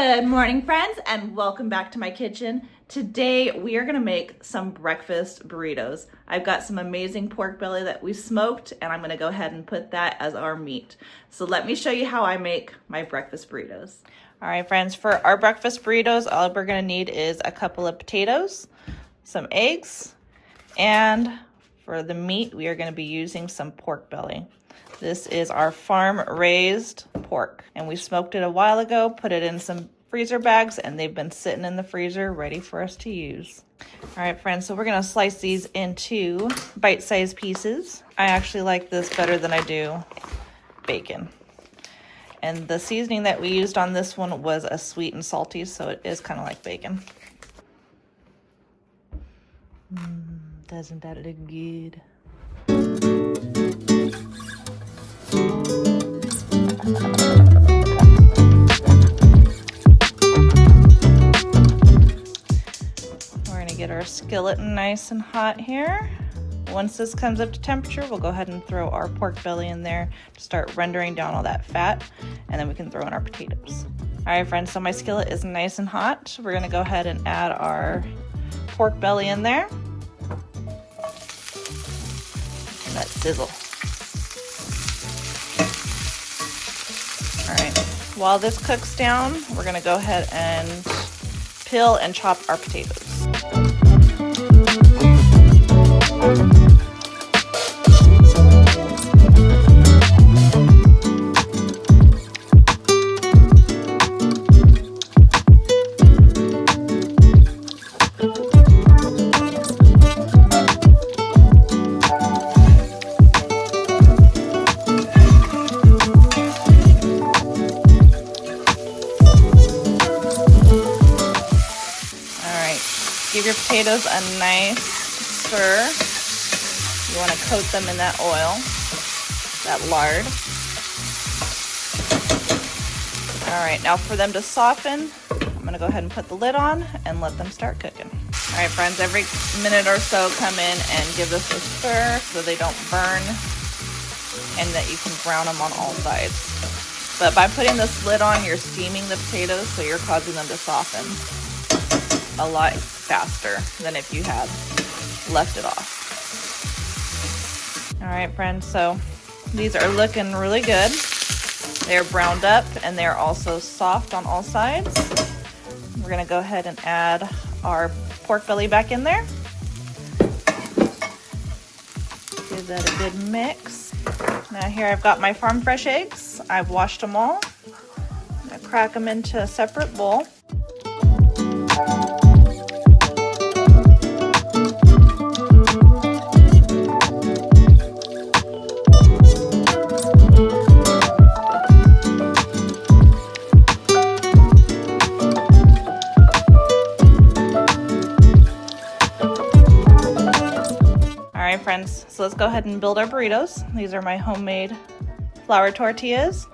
Good morning, friends, and welcome back to my kitchen. Today we are gonna make some breakfast burritos. I've got some amazing pork belly that we smoked, and I'm gonna go ahead and put that as our meat. So let me show you how I make my breakfast burritos. All right, friends, for our breakfast burritos, all we're gonna need is a couple of potatoes, some eggs, and for the meat, we are gonna be using some pork belly. This is our farm-raised pork, and we smoked it a while ago, put it in some freezer bags, and they've been sitting in the freezer ready for us to use. All right, friends, so we're gonna slice these into bite-sized pieces. I actually like this better than I do bacon. And the seasoning that we used on this one was a sweet and salty, so it is kind of like bacon. Doesn't that look good? We're gonna get our skillet nice and hot here. Once this comes up to temperature, we'll go ahead and throw our pork belly in there to start rendering down all that fat, and then we can throw in our potatoes. All right, friends, so my skillet is nice and hot. We're gonna go ahead and add our pork belly in there. That sizzle. All right, while this cooks down, we're gonna go ahead and peel and chop our potatoes. Give your potatoes a nice stir. You want to coat them in that oil, that lard. All right, now for them to soften, I'm going to go ahead and put the lid on and let them start cooking. All right, friends, every minute or so come in and give this a stir so they don't burn and that you can brown them on all sides. But by putting this lid on, you're steaming the potatoes, so you're causing them to soften a lot faster than if you had left it off. All right, friends, so these are looking really good. They're browned up and they're also soft on all sides. We're gonna go ahead and add our pork belly back in there. Give that a good mix. Now here I've got my farm fresh eggs. I've washed them all. I'm gonna crack them into a separate bowl. All right, friends, so let's go ahead and build our burritos. These are my homemade flour tortillas.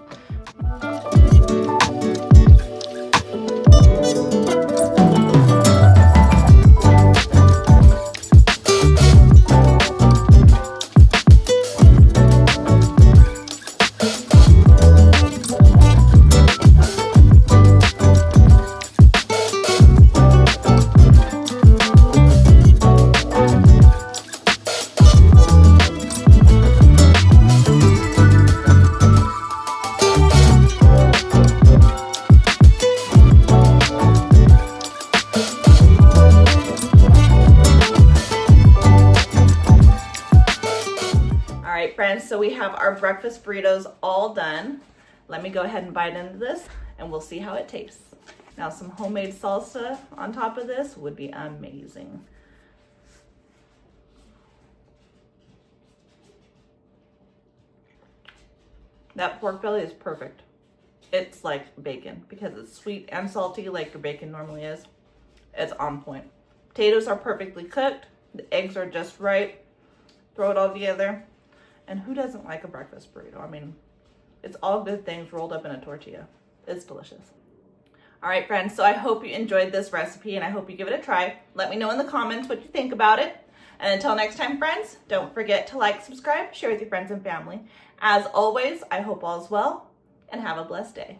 Friends, so we have our breakfast burritos all done. Let me go ahead and bite into this and we'll see how it tastes. Now some homemade salsa on top of this would be amazing. That pork belly is perfect. It's like bacon because it's sweet and salty like your bacon normally is. It's on point. Potatoes are perfectly cooked. The eggs are just right. Throw it all together. And who doesn't like a breakfast burrito? I mean, it's all good things rolled up in a tortilla. It's delicious. All right, friends, so I hope you enjoyed this recipe and I hope you give it a try. Let me know in the comments what you think about it. And until next time, friends, don't forget to like, subscribe, share with your friends and family. As always, I hope all is well and have a blessed day.